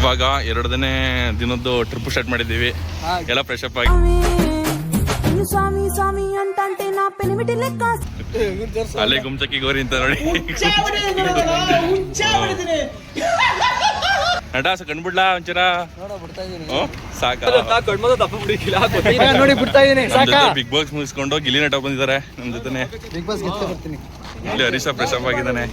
ಇವಾಗ 2ನೇ ದಿನದ್ದು ಟ್ರಿಪ್ ಸ್ಟಾರ್ಟ್ ಮಾಡಿದ್ದೀವಿ. ಎಲ್ಲ ಫ್ರೆಶ್ ಅಪ್ ಆಗಿ ಅಲ್ಲೇ ಗುಮ್ಚಕ್ಕಿ ಗೋರಿ ಅಂತ ನೋಡಿ. ನಟಾಸ ಕಂಡ್ಬಿಡ್ಲಾ ಒಂಚೂರ ಸಾಕ ಬಿಗ್ ಬಾಸ್ ಮುಗಿಸ್ಕೊಂಡು ಗಿಲ್ಲಿ ನಟ ಬಂದಿದ್ದಾರೆ ನಮ್ ಜೊತೆ. ಇಲ್ಲಿ ಹರೀಶ ಫ್ರೆಶ್ ಅಪ್ ಆಗಿದ್ದಾನೆ.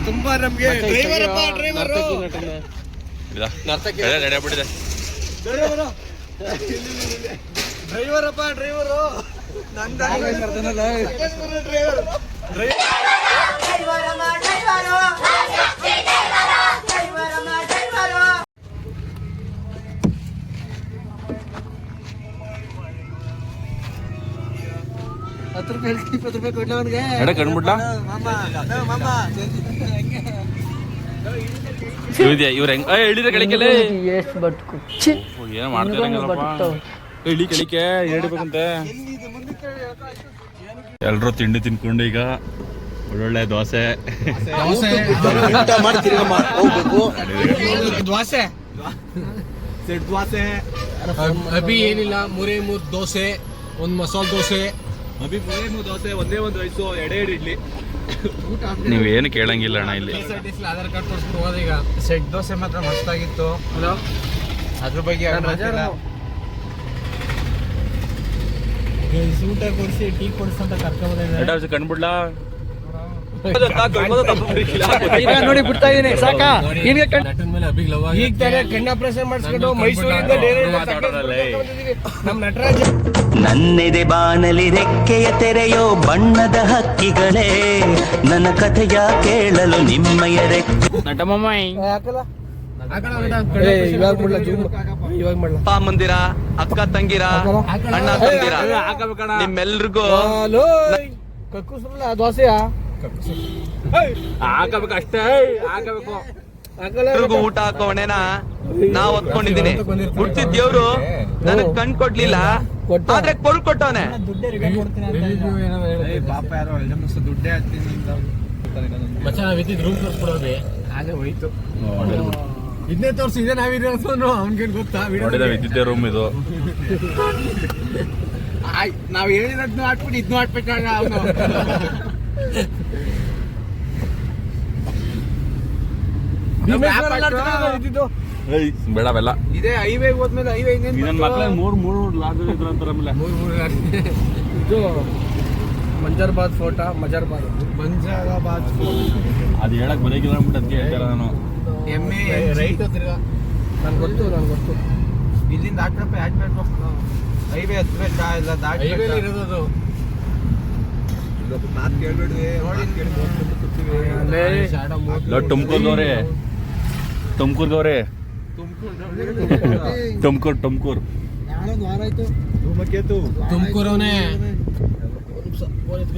ತುಂಬಾ ನಮ್ಗೆ ರೆಡಿ ಆಗ್ಬಿಟ್ಟಿದೆ. ಡ್ರೈವರಪ್ಪ ಡ್ರೈವರು ₹10 ಕೊಡ್ಲವನ್ಗೆ ಕಂಡ್ಬಿಡ್ಲಾ ಇವ್ರ ಹೆಂಗ ಹೇಳಿದ್ರೆ ಕಳಿಕೆಲ್ಲ ಏನೋ ಮಾಡ್ತಾರಂಗಲ್ಲಪ್ಪ. ಇಳಿ ಕಳಿಕೆ ಹೇಳ್ಬೇಕಂತೆ. ಎಲ್ರು ತಿಂಡಿ ತಿನ್ಕೊಂಡು ಈಗ ಒಳ್ಳೊಳ್ಳೆ ದೋಸೆ ಅಭಿ ಏನಿಲ್ಲ 3 ದೋಸೆ, 1 ಮಸಾಲೆ ದೋಸೆ, ಒಂದೇ ಒಂದು ರೈಸು, 2 ಇಡ್ಲಿ. ನೀವೇನು ಕೇಳಂಗಿಲ್ಲ ಅಣ್ಣ ಇಲ್ಲಿ. ಆಧಾರ್ ಕಾರ್ಡ್ ತೋರಿಸ್ಬಿಟ್ಟು ಹೋದ. ಈಗ ಸೆಟ್ ದೋಸೆ ಮಾತ್ರ ಮಸ್ತಾಗಿತ್ತು. ಅದ್ರ ಬಗ್ಗೆ ಊಟ ಕೊಡಿಸಿ ಟೀ ಕೊಡಿಸಂತ ಕರ್ಕೊಂಡ್ ಕಂಡ್ಬಿಡ್ಲಾ ನೋಡಿ ಬಿಡ್ತಾ ಇದೀನಿ ಸಾಕ. ಈಗ ತಾನೇ ಕಣ್ಣು ಆಪರೇಷನ್ ಮಾಡಿಸ್ಕೊಂಡು ಮೈಸೂರಿಂದ ನಮ್ ನಟರಾಜ್. ನನ್ನೆದೆ ಬಾನಲಿ ರೆಕ್ಕೆಯ ತೆರೆಯೋ ಬಣ್ಣದ ಹಕ್ಕಿಗಳೇ, ನನ್ನ ಕಥೆಯ ಕೇಳಲು ನಿಮ್ಮಯ ರೆಕ್ಕೆ. ಇವಾಗ ಮಾಡ್ಲ ಅಪ್ಪ ಮಂದಿರ, ಅಕ್ಕ ತಂಗಿರ, ಅಣ್ಣ ತಂದಿರ, ನಿಮ್ಮೆಲ್ರಿಗೂ ಕಕ್ಕುಸ್ರಲ್ಲ ದೋಸೆಯ ಹಾಕಬೇಕು ಅಷ್ಟೇ. ಹಾಕಬೇಕು ಎಲ್ರಿಗೂ ಊಟ ಹಾಕೋ ಹೊಣೆನ ನಾವ್ ಹೊತ್ಕೊಂಡಿದೀನಿ. ಹುಟ್ಟಿದ ದೇವ್ರು ನನಗ್ ಕಣ್ ಕೊಡ್ಲಿಲ್ಲ, ಆದ್ರೆ ಕೊಲ್ ಕೊಟ್ಟವನೆ. ರೂಮ್ ತೋರಿಸ್ಕೊಡೋದೆ ಹಾಗೆ ಹೋಯ್ತು. ಇದನ್ನೇ ತೋರ್ಸಿ, ಇದೇ ನಾವಿರೋನು ಅವ್ನಿಗೇನ್ ಗೊತ್ತಾ? ವಿದ್ಯುತ್ ರೂಮ್ ಇದು. ನಾವ್ ಹೇಳಿದ್ನು ಆಟ್ಬಿಟ್ಟು ಇದ್ನು ಆಟ್ಬೇಕಾಗ ಅವನು. ಬೇಡವೆಲ್ಲ ಇದೇ ಹೈವೇ ಹೋದ್ಮೇಲೆ ಹೈವೇ ಮೂರು ಲಾಡ್ಜ್ ಇದು ಮಂಜರ್ಬಾದ್ ಫೋರ್ಟ, ಮಂಜರಾಬಾದ್ ಅದು ಹೇಳಕ್ ಬರೀಕಿಲ್ಲ ಅಂದ್ಬಿಟ್ಟು ಅದಕ್ಕೆ ಹೇಳ್ತಾರ ನಾನು. ಎಮ್ಮೆ ರೈಟ್ ತಿರ್ಗಾ ನನ್ಗೆ ಗೊತ್ತು. ಇಲ್ಲಿಂದ ಹಾಕ್ರಪ್ಪ ಯಾಕೆ ಬೇಕು? ಹೈವೇ ಹತ್ಬೇಕು ಇಲ್ಲ ದಾಟಿ ಇರೋದು. ಮಾತು ಕೇಳ್ಬೇಡ್ರಿ ನೋಡಿ. ತುಮಕೂರ್ಗವ್ರೆ ತುಮಕೂರು ತುಮಕೂರವನೇ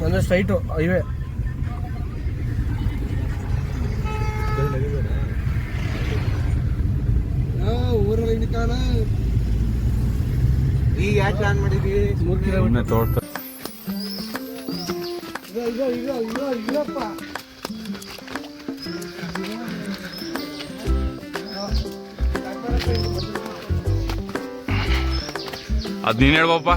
ಅಂದ್ರೆ ಸ್ಟ್ರೈಟು ಹೈವೇ. ಊರಲ್ಲಿ ಕಾಲ ಈಗ ಯಾಕೆ ಪ್ಲಾನ್ ಮಾಡಿದ್ವಿ? 3 ಕಿಲೋಮೀಟರ್ ತೋರ್ತಾರೆ. ಇಲ್ಲಪ್ಪ ಅದ್ ನೀನ್ ಹೇಳ್ಬಪ್ಪ.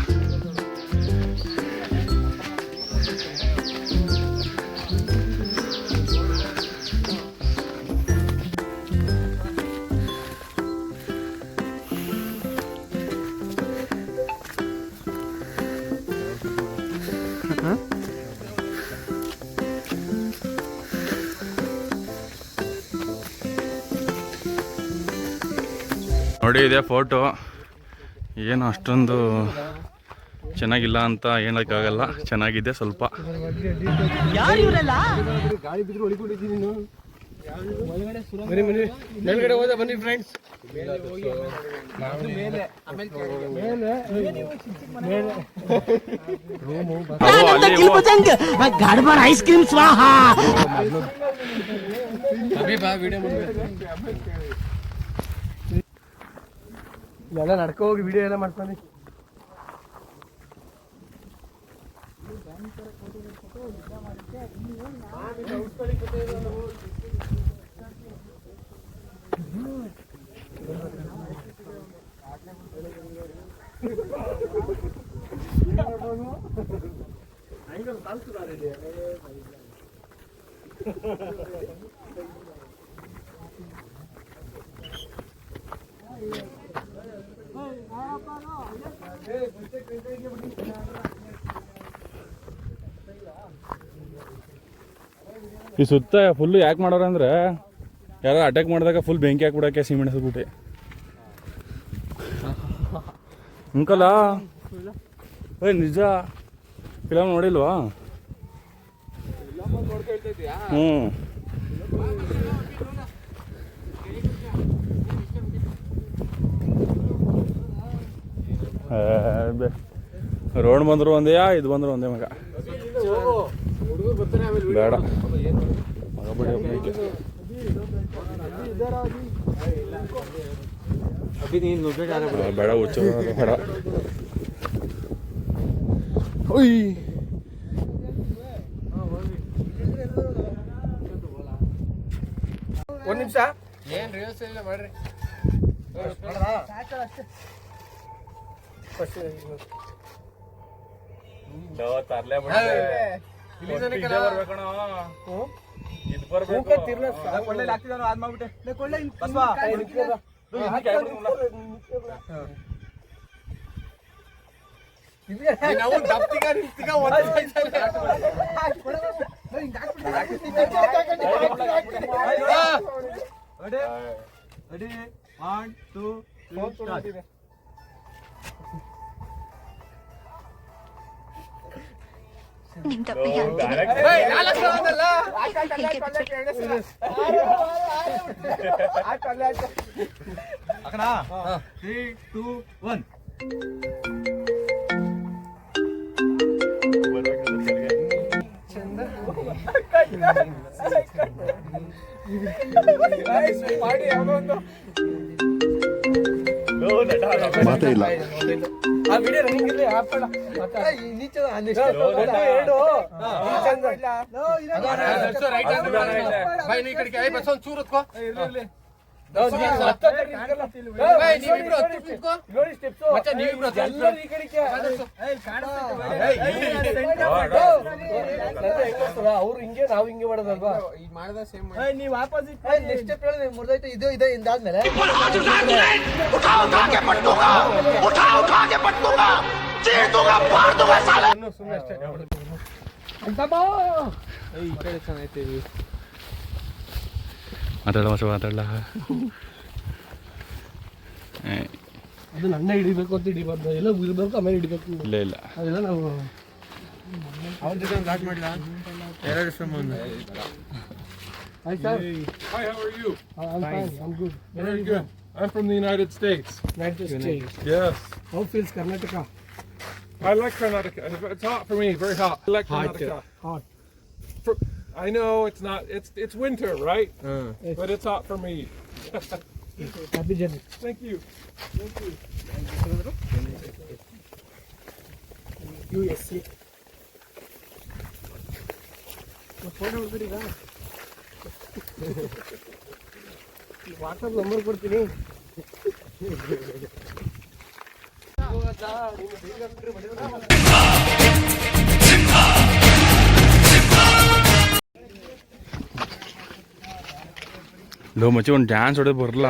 ನೋಡಿ ಇದೆ ಫೋಟೋ. ಏನು ಅಷ್ಟೊಂದು ಚೆನ್ನಾಗಿಲ್ಲ ಅಂತ ಹೇಳಕ್ಕಾಗಲ್ಲ, ಚೆನ್ನಾಗಿದೆ ಸ್ವಲ್ಪ. ಮೇಲ್ಗಡೆ ಹೋದ ಬನ್ನಿ ಫ್ರೆಂಡ್ಸ್. ಗಡ್ಬಡ್ ಐಸ್ ಕ್ರೀಮ್ ಸ್ವಾಹ. ಎಲ್ಲ ನಡ್ಕೊ ಹೋಗಿ ವಿಡಿಯೋ ಎಲ್ಲ ಮಾಡ್ತಾನೆ. ಈ ಸುತ್ತ ಫುಲ್ ಯಾಕೆ ಮಾಡೋರು ಅಂದ್ರೆ ಯಾರೋ ಅಟ್ಯಾಕ್ ಮಾಡಿದಾಗ ಫುಲ್ ಬೆಂಕಿ ಹಾಕ್ಬಿಡಕ್ಕೆ ಸಿಮೆಂಟ್ ಹಸ್ಬಿಟ್ಟೆ ಅಂಕಲ ಏ ನಿಜ ಫಿಲಮ್ ನೋಡಿಲ್ವಾ? ಹ್ಞೂ ರೋಡ್ ಬಂದ್ರು ಒಂದೇ ಇದು ಬಂದ್ರು ಒಂದೇ ಮಗ ಬೇಡ ಮಗ ಬಿಡಿ ಬೇಡ ಹುಚ್ಚ ಬೇಡ ಓಯ್ ಒಂದ್ ನಿಮಿಷ ಏನ್ ರಿಹರ್ಸಲ್ ಇಲ್ಲ ಮಾಡ್ರಿ One, two, three, start. Three, two, one. ಮಾತೇ ಇಲ್ಲ. ಆ ವಿಡಿಯೋ ರನ್ನಿಂಗ್ ಇರಲಿ ಹಾಕೋಣ ನೀಚೆ ಎರಡು ಬೈ ನೀ ಕಡೆಗೆ ಐ ಬಸ್ ಒಂದು ಚೂರು ಹೊತ್ಕೋ ಇರಲಿ ನೋಡಿ ಸ್ಟೆಪ್ಸ್ ಮತ್ತೆ ನೀವು ಎಲ್ಲರೂ ಈ ಕಡೆಗೆ ಅವ್ರು ಹಿಂಗೆ ನಾವು ಹಿಂಗೆ ಮಾಡೋದಲ್ವಾ ಈಗ ಮಾಡಿದ ಸೇಮ್ ನೀವು ಆಪೋಸಿಟ್ ನೆಕ್ಸ್ಟ್ ಸ್ಟೆಪ್ ಹೇಳಿ ಮುರಿದೈತೆ ಇದು ಇದೆ ಇಂದಾದ್ಮೇಲೆ ಸುಮ್ಮನೆ ಅಷ್ಟೇ ಈ ಕಡೆ ಚೆನ್ನಾಗೈತೆ ಮಾತಾಡಲ್ಲ ಅದು ನನ್ನ ಹಿಡಿಬೇಕು ಅಂತ ಹಿಡಿಬಾರ್ದು ಎಲ್ಲ ಇರಬೇಕು ಆಮೇಲೆ ಹಿಡಿಬೇಕು ಇಲ್ಲ ಅದೆಲ್ಲ ನಾವು ಅವನ ಜೊತೆ ಒಂದು ಆಟ ಮಾಡಿಲ್ಲ ಎರಡು ಸಮ Hi sir. Hi, how are you? I'm fine. I'm good. Very good. I'm from the United States. United States. Yes. How feels Karnataka? I like Karnataka. It's hot for me, very hot. I like Karnataka. Hot. I know it's not, it's winter, right? Yes. But it's hot for me. Happy journey. Thank you. USA. Phone ನೋಡ್ಬಿಡಿ WhatsApp number ಕೊಡ್ತೀನಿ ಲೋ ಮಚ್ಚಿ ಒಂದು dance ಹೊಡೆದು ಬರಲ್ಲ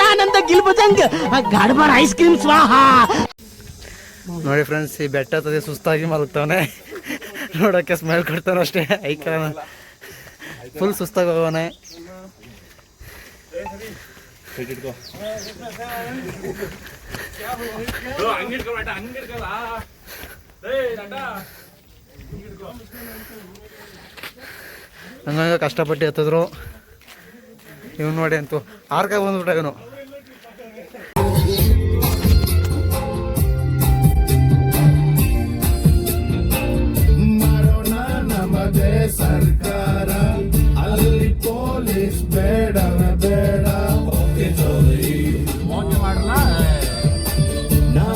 ಆನಂದ ಗಿಲ್ಬಜಂಗ್ ಗಡ್ಬಡ್ ice cream ಸ್ವಾಹ. ನೋಡಿ friends, ಈ ಬೆಟ್ಟ ಹತ್ತದೆ ಸುಸ್ತಾಗಿ ಮಲಗ್ತಾವನೆ, ನೋಡೋಕ್ಕೆ ಸ್ಮೆಲ್ ಕೊಡ್ತಾನೆ ಅಷ್ಟೇ. ಐಕಾನ ಫುಲ್ ಸುಸ್ತಾಗಿ ಹೋಗೋನೆ. ಹಂಗ ಕಷ್ಟಪಟ್ಟು ಎತ್ತಿದ್ರು. ಇವನು ನೋಡಿ ಅಂತೂ ಆರ್ಕಾಗ ಬಂದ್ಬಿಟ್ಟ ಇವನು. ಸರ್ಕಾರ ಅಲ್ಲಿ ಪೊಲೀಸ್ ಬೇಡ ಬೇಡ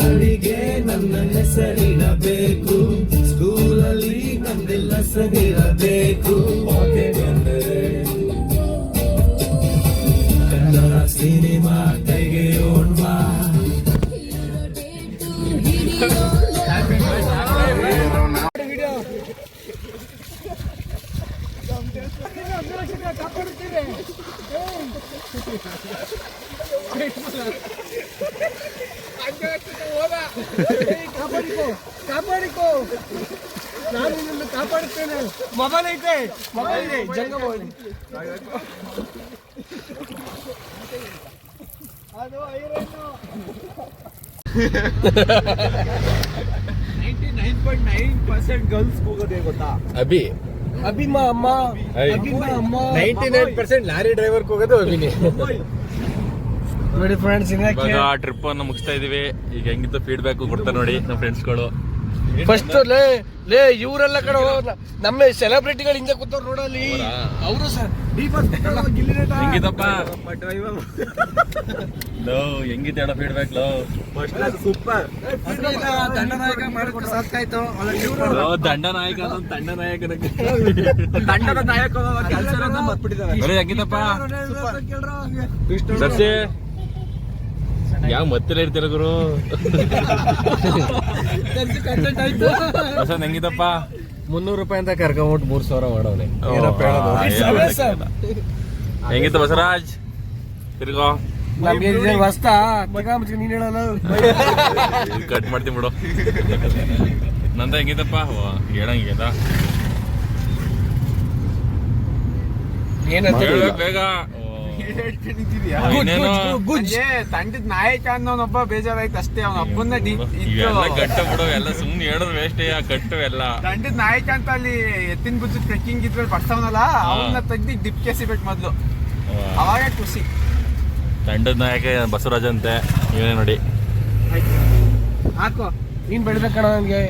ಗಾಡಿಗೆ ನನ್ನ ಹೆಸರಿಡಬೇಕು, ಸ್ಕೂಲಲ್ಲಿ ನಂದೆಲ್ಲ ಸರಿರಬೇಕು. ಕನ್ನಡ ಸಿನಿಮಾ ತೆಗೆಯೋಣ. ಕಾಪಾಡಿಕೋ, ನಾನು ನಿನ್ನನ್ನು ಕಾಪಾಡುತ್ತೇನೆ. ಮೊಬೈಲ್ ಐತೆ, ಮೊಬೈಲ್ ಇದೆ, ಜಂಗಮ ಅದು ಐರನ್ನು 99.9% ಗರ್ಲ್ಸ್ ಹೋಗೋದೇ ಗೊತ್ತಾ? ಅಭಿ ಅಭಿಮಾ ಅಮ್ಮ, ಅಭಿಮಾ ಅಮ್ಮ. 99% ಲಾರಿ ಡ್ರೈವರ್ ಹೋಗೋದು ಅಭಿನಿ. ನೋಡಿ ಫ್ರೆಂಡ್ಸ್, ಇವಾಗ ಟ್ರಿಪ್ ಅನ್ನು ಮುಗಿಸ್ತಾ ಇದೀವಿ. ಈಗ ಹೆಂಗಿತ್ತು ಫೀಡ್ಬ್ಯಾಕ್ ಕೊಡ್ತಾರೆ ನೋಡಿ ನಮ್ಮ ಫ್ರೆಂಡ್ಸ್ಗಳು. ಫಸ್ಟ್ ಲೇ ಇವರೆಲ್ಲ ಕಡೆ ನಮ್ಮ ಸೆಲೆಬ್ರಿಟಿಗಳು ಹಿಂದೆ ಕೂತವ್ರು ನೋಡಲ್ಲಿ, ಅವರು ಹೆಂಗಿತ್ತಪ್ಪ ಲೋ, ಹೆಂಗಿತ್ತು ಹೇಳೋ ಫೀಡ್ಬ್ಯಾಕ್ ಲೋ? ಸೂಪರ್. ದಂಡನಾಯಕ ಮಾಡಿಕೊಟ್ಟು ಸಾಕಾಯ್ತು. ದಂಡನಾಯಕ ದಂಡನಾಯಕನ ತಂಡದ ನಾಯಕ ಕೆಲಸ ಹೆಂಗಿತ್ತಪ್ಪ ಸರ್ಸಿ? ಯಾವ ಮತ್ತೆಲ್ಲ ಇರ್ತೀರ ಗುರು? ವಸಂತ್ ಹೆಂಗಿದಪ್ಪ? 300 ರೂಪಾಯಿ ಅಂತ ಕರ್ಕೊಂಬಿಟ್ಟು 3,000 ಮಾಡೋನೆ. ಹೆಂಗಿತ್ತು ಬಸವರಾಜ್? ತಿರ್ಗೋ ನಮ್ಗೆ ಹೊಸ್ತಾ ನೀನ್ ಹೇಳಲ್ಲ. ಕಟ್ ಮಾಡ್ತೀನಿ ಬಿಡು. ನಂದ ಹೆಂಗಿದಪ್ಪ? ಹೇಳಂಗಿದ ಹೇಳ್ಬೇಕು ಬೇಗ. ಇನ್ನೇನು ತಂಡದ ನಾಯಕ ಅನ್ನೋನೊಬ್ಬ ಬೇಜಾರಾಯ್ತು ಅಷ್ಟೇ. ಅವನ ಅಪ್ಪನ್ನ ಇವೆಲ್ಲ ಕಟ್ಟು ಬಿಡು, ಎಲ್ಲ ಸುಮ್ನೆ ಹೇಳೋದು ವೇಸ್ಟ್. ಕಟ್ಟು ಎಲ್ಲ ತಂಡದ ನಾಯಕ ಅಂತ ಅಲ್ಲಿ ಎತ್ತಿನ ಬುಜ್ಜು ಟ್ರೆಕ್ಕಿಂಗ್ ಇದ್ರಲ್ಲಿ ಬರ್ತಾವನಲ್ಲ, ಅವನ್ನ ತೆಗ್ದು ಡಿಪ್ ಕೆಸಿಬಿಟ್ಟು ಮೊದ್ಲು, ಅವಾಗ ಖುಷಿ. ತಂಡದ ನಾಯಕ ಬಸವರಾಜ್ ಅಂತೆ. ಇವನೇ ನೋಡಿ. ಹಾಕೋ, ನೀನ್ ಬೆಳಿಬೇಕಣ್ಣ ನನ್ಗೆ.